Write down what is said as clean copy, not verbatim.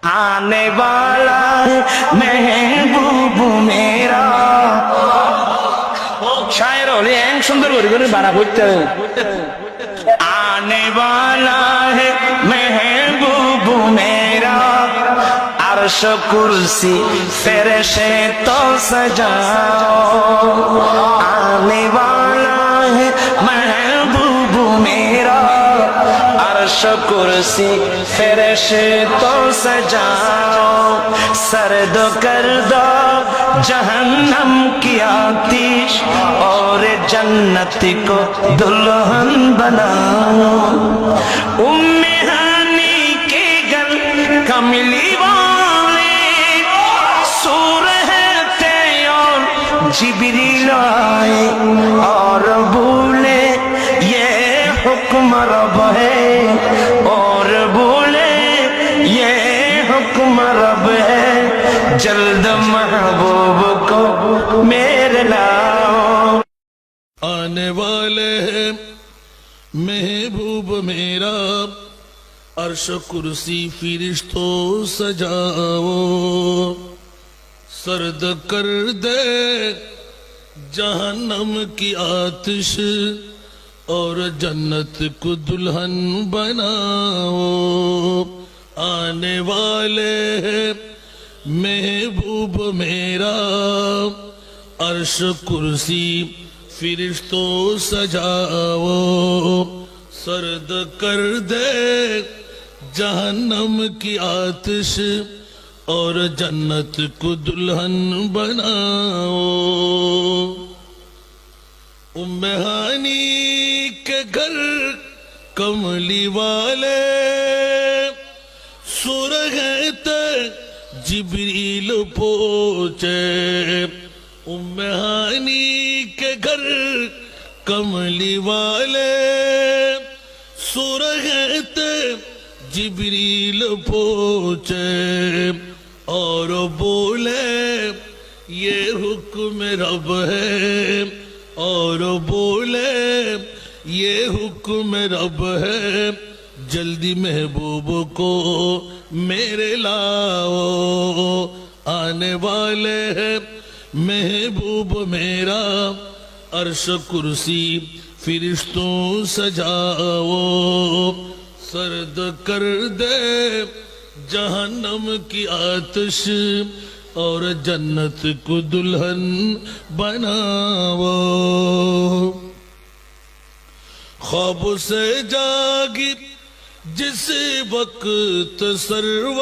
آنے والا ہے محبوب میرا شاعر হলে এক সুন্দর করে বানা করতে آنے والا ہے محبوب میرا عرش کرسی فرشتے تو سجاؤ آنے والا ہے محبوب میرا عرش کرسی فرشتے تو سجاؤ سرد کر دو جہنم کی آتش اور جنت کو دلہن بناؤ ام ہانی کے گل کملی والے سور ہے اور جبریل آئے اور بولے یہ حکم رب ہے اور بولے یہ حکم رب ہے جلد محبوب کو میرے لاؤ آنے والے ہیں محبوب میرا عرش کرسی فرشتوں سجاؤ سرد کر دے جہنم کی آتش اور جنت کو دلہن بناؤ آنے والے ہیں محبوب میرا عرش کرسی فرشتوں سجاؤ سرد کر دے جہنم کی آتش اور جنت کو دلہن بناؤ ام ہانی کے گھر کملی والے سرغت جبریل پہنچے ام ہانی کے گھر کملی والے سرغت جبریل پہنچے اور بولے یہ حکم رب ہے اور بولے یہ حکم رب ہے جلدی محبوب کو میرے لاؤ آنے والے ہیں محبوب میرا عرش کرسی فرشتوں سجاؤ سرد کر دے جہنم کی آتش اور جنت کو دلہن بناؤ خواب سے جاگی جس وقت سرور